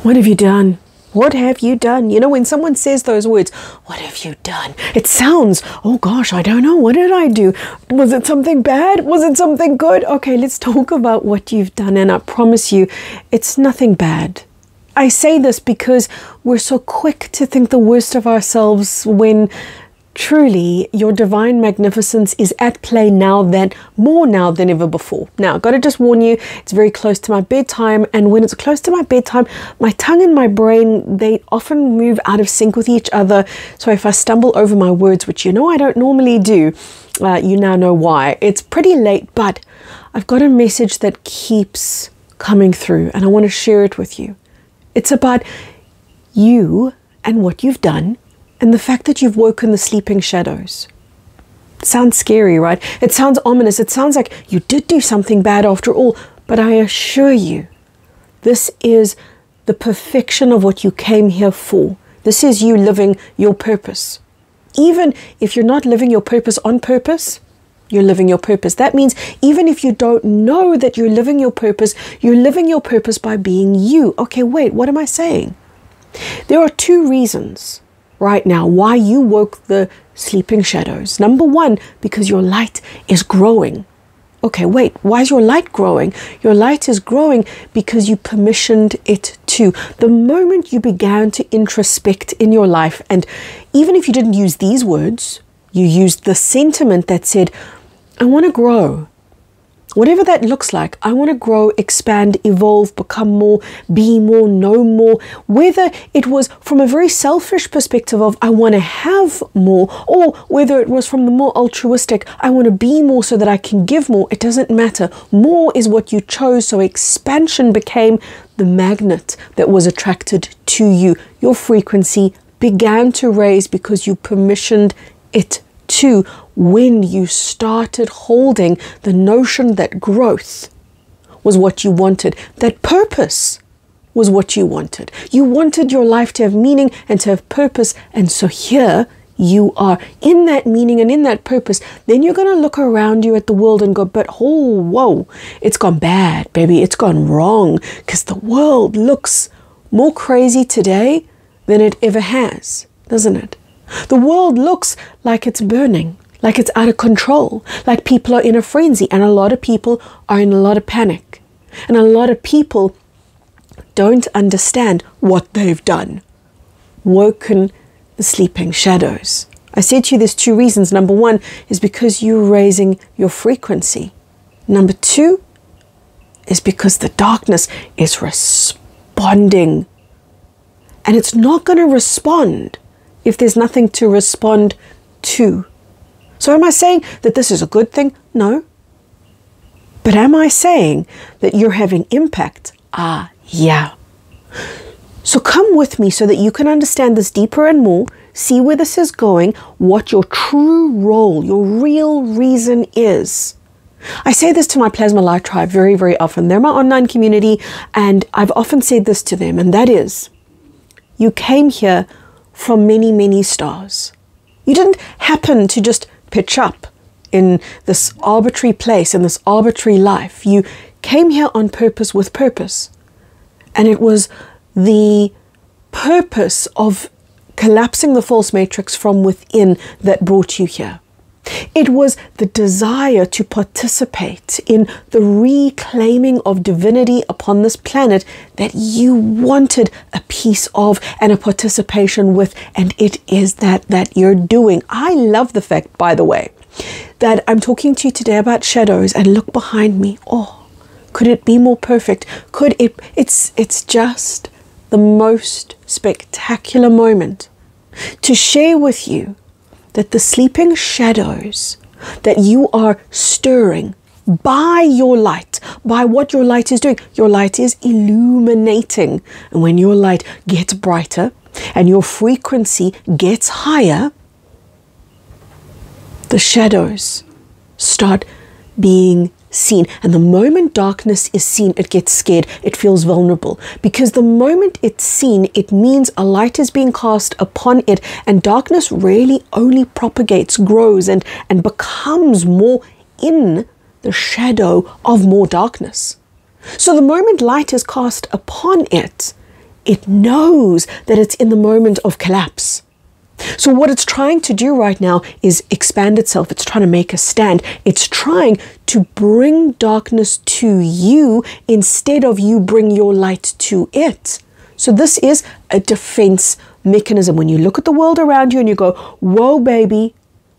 What have you done? What have you done? You know, when someone says those words, what have you done? It sounds, oh gosh, I don't know. What did I do? Was it something bad? Was it something good? Okay, let's talk about what you've done. And I promise you, it's nothing bad. I say this because we're so quick to think the worst of ourselves when truly your divine magnificence is at play more now than ever before. Now, I've got to just warn you, it's very close to my bedtime, and when it's close to my bedtime, my tongue and my brain, they often move out of sync with each other. So if I stumble over my words, which you know I don't normally do, you now know why. It's pretty late, but I've got a message that keeps coming through, and I want to share it with you. It's about you and what you've done, and the fact that you've woken the sleeping shadows. It sounds scary, right? It sounds ominous. It sounds like you did do something bad after all. But I assure you, this is the perfection of what you came here for. This is you living your purpose. Even if you're not living your purpose on purpose, you're living your purpose. That means even if you don't know that you're living your purpose by being you. Okay, wait, what am I saying? There are two reasons right now why you woke the sleeping shadows. Number one, because your light is growing. Okay, wait, why is your light growing? Your light is growing because you permissioned it to. The moment you began to introspect in your life, and even if you didn't use these words, you used the sentiment that said, I want to grow. Whatever that looks like, I want to grow, expand, evolve, become more, be more, know more. Whether it was from a very selfish perspective of I want to have more, or whether it was from the more altruistic, I want to be more so that I can give more, it doesn't matter. More is what you chose, so expansion became the magnet that was attracted to you. Your frequency began to raise because you permissioned it to, when you started holding the notion that growth was what you wanted, that purpose was what you wanted. You wanted your life to have meaning and to have purpose, and so here you are in that meaning and in that purpose. Then you're going to look around you at the world and go, but oh, whoa, it's gone bad, baby. It's gone wrong, because the world looks more crazy today than it ever has, doesn't it? The world looks like it's burning, like it's out of control, like people are in a frenzy, and a lot of people are in a lot of panic. And a lot of people don't understand what they've done. Woken the sleeping shadows. I said to you there's two reasons. Number one is because you're raising your frequency. Number two is because the darkness is responding. And it's not going to respond if there's nothing to respond to. So am I saying that this is a good thing? No. But am I saying that you're having impact? Yeah. So come with me so that you can understand this deeper and more, see where this is going, what your true role, your real reason is. I say this to my Plasma Light Tribe very, very often. They're my online community, and I've often said this to them, and that is, you came here from many, many stars. You didn't happen to just pitch up in this arbitrary place, in this arbitrary life. You came here on purpose with purpose. And it was the purpose of collapsing the false matrix from within that brought you here. It was the desire to participate in the reclaiming of divinity upon this planet that you wanted a piece of and a participation with, and it is that you're doing. I love the fact, by the way, that I'm talking to you today about shadows, and look behind me. Oh, could it be more perfect? Could it? It's just the most spectacular moment to share with you that the sleeping shadows that you are stirring by your light, by what your light is doing, your light is illuminating. And when your light gets brighter and your frequency gets higher, the shadows start being seen. And the moment darkness is seen, it gets scared. It feels vulnerable. Because the moment it's seen, it means a light is being cast upon it. And darkness really only propagates, grows, and becomes more in the shadow of more darkness. So the moment light is cast upon it, it knows that it's in the moment of collapse. So what it's trying to do right now is expand itself. It's trying to make a stand. It's trying to bring darkness to you instead of you bring your light to it. So this is a defense mechanism. When you look at the world around you and you go, whoa, baby,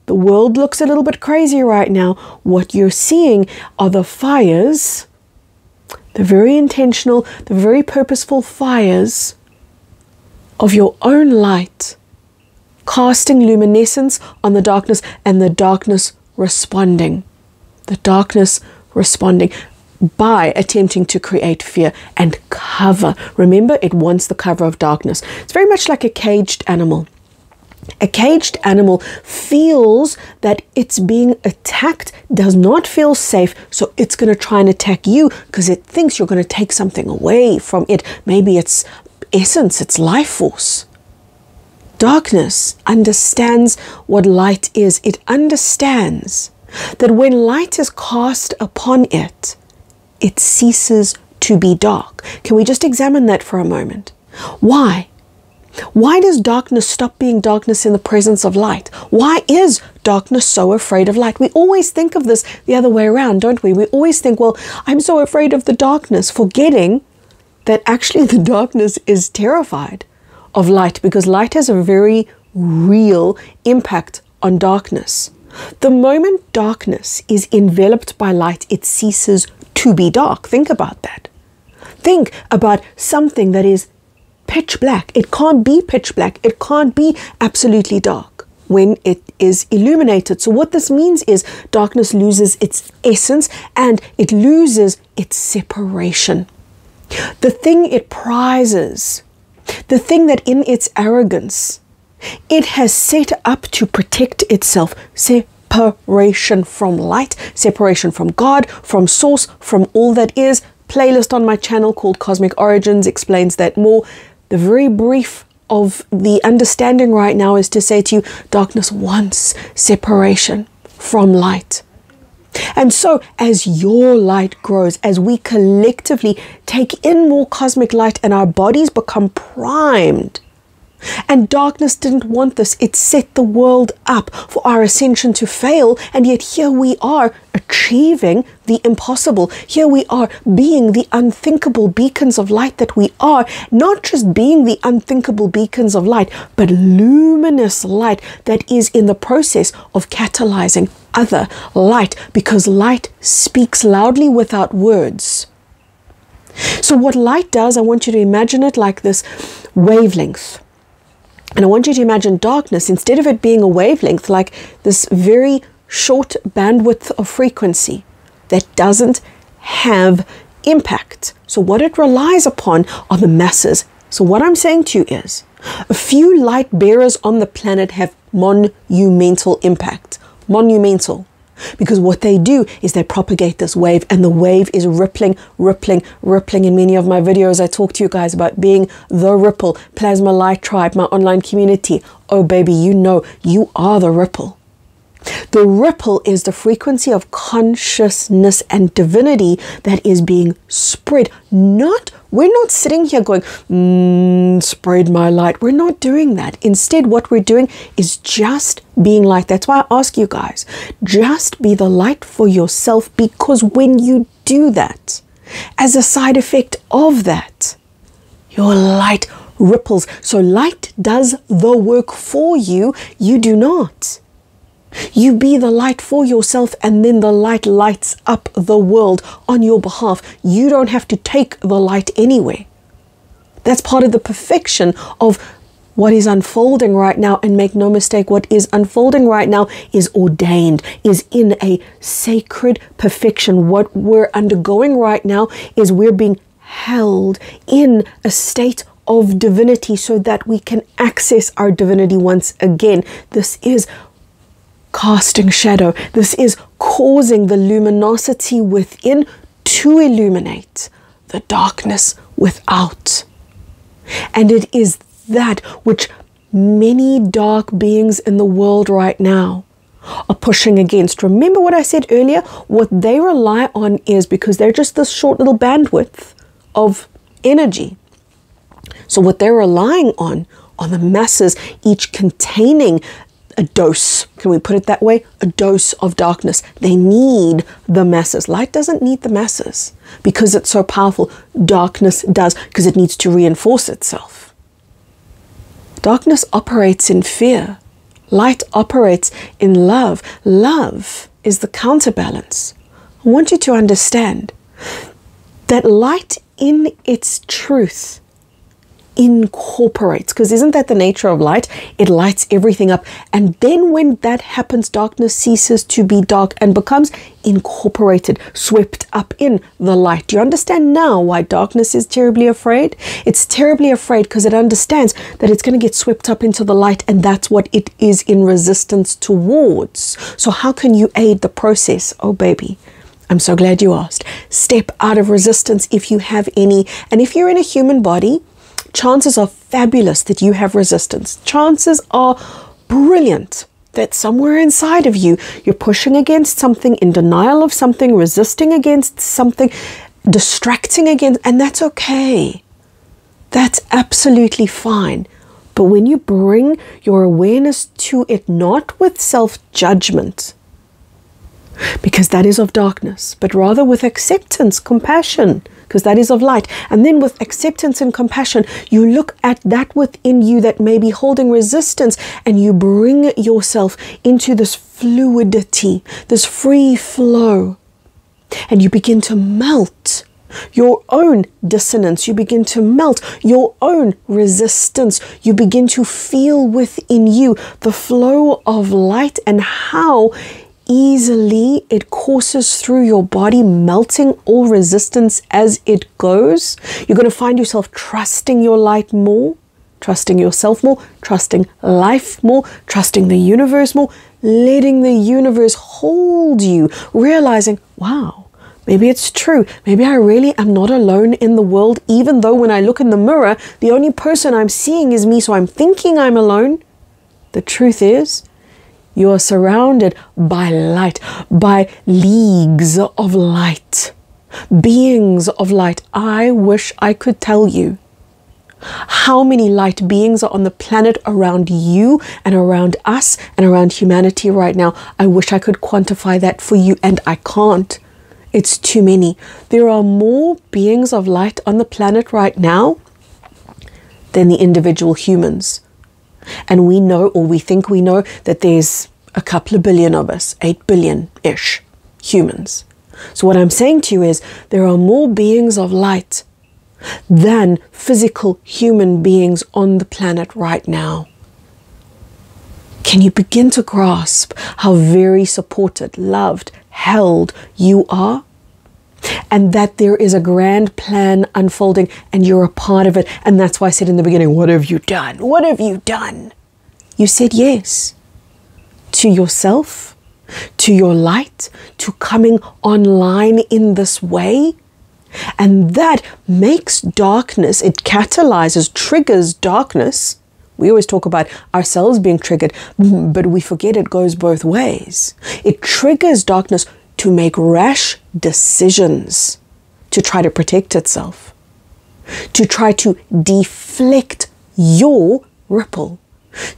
the world looks a little bit crazy right now. What you're seeing are the fires, the very intentional, the very purposeful fires of your own light, casting luminescence on the darkness, and the darkness responding. The darkness responding by attempting to create fear and cover. Remember, it wants the cover of darkness. It's very much like a caged animal. A caged animal feels that it's being attacked, does not feel safe, so it's going to try and attack you because it thinks you're going to take something away from it. Maybe it's essence, it's life force. Darkness understands what light is. It understands that when light is cast upon it, it ceases to be dark. Can we just examine that for a moment? Why? Why does darkness stop being darkness in the presence of light? Why is darkness so afraid of light? We always think of this the other way around, don't we? We always think, well, I'm so afraid of the darkness, forgetting that actually the darkness is terrified of light, because light has a very real impact on darkness. The moment darkness is enveloped by light, it ceases to be dark. Think about that. Think about something that is pitch black. It can't be pitch black. It can't be absolutely dark when it is illuminated. So what this means is darkness loses its essence and it loses its separation. The thing it prizes, the thing that in its arrogance it has set up to protect itself, separation from light, separation from God, from source, from all that is. Playlist on my channel called Cosmic Origins explains that more. The very brief of the understanding right now is to say to you, darkness wants separation from light. And so as your light grows, as we collectively take in more cosmic light and our bodies become primed, and darkness didn't want this. It set the world up for our ascension to fail, and yet here we are achieving the impossible. Here we are being the unthinkable beacons of light that we are, not just being the unthinkable beacons of light, but luminous light that is in the process of catalyzing other light, because light speaks loudly without words. So what light does, I want you to imagine it like this wavelength. And I want you to imagine darkness, instead of it being a wavelength, like this very short bandwidth of frequency that doesn't have impact. So what it relies upon are the masses. So what I'm saying to you is, a few light bearers on the planet have monumental impact. Monumental. Because what they do is they propagate this wave, and the wave is rippling, rippling, rippling. In many of my videos, I talk to you guys about being the ripple. Plasma Light Tribe, my online community. Oh, baby, you know you are the ripple. The ripple is the frequency of consciousness and divinity that is being spread. We're not sitting here going, spread my light. We're not doing that. Instead, what we're doing is just being light. That's why I ask you guys, just be the light for yourself, because when you do that, as a side effect of that, your light ripples. So light does the work for you. You do not. You be the light for yourself, and then the light lights up the world on your behalf. You don't have to take the light anywhere. That's part of the perfection of what is unfolding right now. And make no mistake, what is unfolding right now is ordained, is in a sacred perfection. What we're undergoing right now is we're being held in a state of divinity so that we can access our divinity once again. This is casting shadow. This is causing the luminosity within to illuminate the darkness without. And it is that which many dark beings in the world right now are pushing against. Remember what I said earlier? What they rely on is, because they're just this short little bandwidth of energy, So what they're relying on are the masses, each containing a dose. Can we put it that way? A dose of darkness. They need the masses. Light doesn't need the masses because it's so powerful. Darkness does, because it needs to reinforce itself. Darkness operates in fear. Light operates in love. Love is the counterbalance. I want you to understand that light in its truth incorporates, because isn't that the nature of light? It lights everything up, and then when that happens, darkness ceases to be dark and becomes incorporated, swept up in the light. Do you understand now why darkness is terribly afraid? It's terribly afraid because it understands that it's going to get swept up into the light, and that's what it is in resistance towards. So how can you aid the process? Oh baby, I'm so glad you asked. Step out of resistance if you have any, and if you're in a human body, chances are fabulous that you have resistance. Chances are brilliant that somewhere inside of you, you're pushing against something, in denial of something, resisting against something, distracting against, and that's okay. That's absolutely fine. But when you bring your awareness to it, not with self-judgment, because that is of darkness, but rather with acceptance, compassion, because that is of light. And then with acceptance and compassion, you look at that within you that may be holding resistance, and you bring yourself into this fluidity, this free flow, and you begin to melt your own dissonance. You begin to melt your own resistance. You begin to feel within you the flow of light and how easily it courses through your body, melting all resistance as it goes. You're going to find yourself trusting your light more, trusting yourself more, trusting life more, trusting the universe more, letting the universe hold you, realizing, wow, maybe it's true. Maybe I really am not alone in the world, even though when I look in the mirror, the only person I'm seeing is me, so I'm thinking I'm alone. The truth is, you are surrounded by light, by leagues of light, beings of light. I wish I could tell you how many light beings are on the planet around you and around us and around humanity right now. I wish I could quantify that for you, and I can't. It's too many. There are more beings of light on the planet right now than the individual humans. And we know, or we think we know, that there's a couple of billion of us, 8 billion-ish humans. So what I'm saying to you is there are more beings of light than physical human beings on the planet right now. Can you begin to grasp how very supported, loved, held you are? And that there is a grand plan unfolding and you're a part of it. And that's why I said in the beginning, what have you done? What have you done? You said yes to yourself, to your light, to coming online in this way. And that makes darkness, it catalyzes, triggers darkness. We always talk about ourselves being triggered, but we forget it goes both ways. It triggers darkness to make rash decisions, to try to protect itself, to try to deflect your ripple,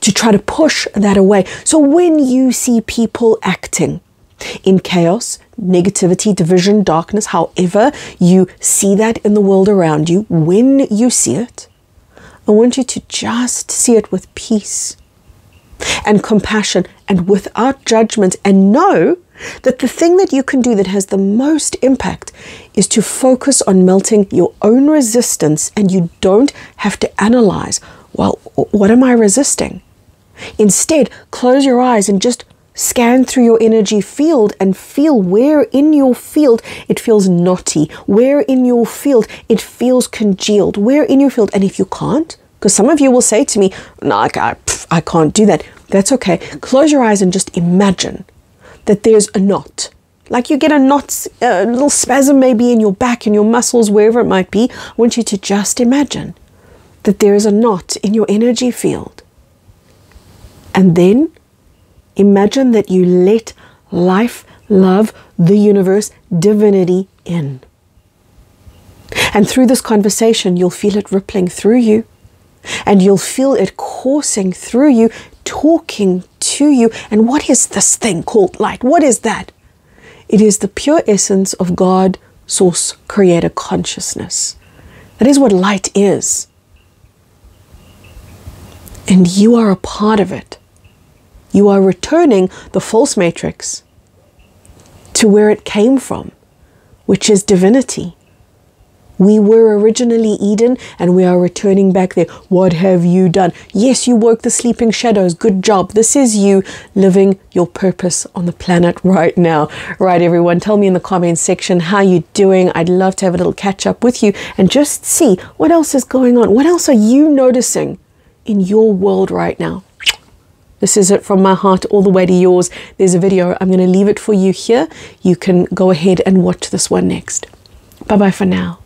to try to push that away. So when you see people acting in chaos, negativity, division, darkness, however you see that in the world around you, when you see it, I want you to just see it with peace and compassion and without judgment, and know that the thing that you can do that has the most impact is to focus on melting your own resistance, and you don't have to analyze, well, what am I resisting? Instead, close your eyes and just scan through your energy field and feel where in your field it feels knotty, where in your field it feels congealed, where in your field. And if you can't, because some of you will say to me, no, I can't do that. That's okay. Close your eyes and just imagine that there's a knot. Like you get a knot, a little spasm maybe in your back, in your muscles, wherever it might be. I want you to just imagine that there is a knot in your energy field. And then imagine that you let life, love, the universe, divinity in. And through this conversation, you'll feel it rippling through you. And you'll feel it coursing through you, talking to you. And what is this thing called light? What is that? It is the pure essence of God, Source, Creator consciousness. That is what light is. And you are a part of it. You are returning the false matrix to where it came from, which is divinity. We were originally Eden, and we are returning back there. What have you done? Yes, you woke the sleeping shadows. Good job. This is you living your purpose on the planet right now. Right, everyone, tell me in the comments section how you're doing. I'd love to have a little catch up with you and just see what else is going on. What else are you noticing in your world right now? This is it from my heart all the way to yours. There's a video. I'm going to leave it for you here. You can go ahead and watch this one next. Bye-bye for now.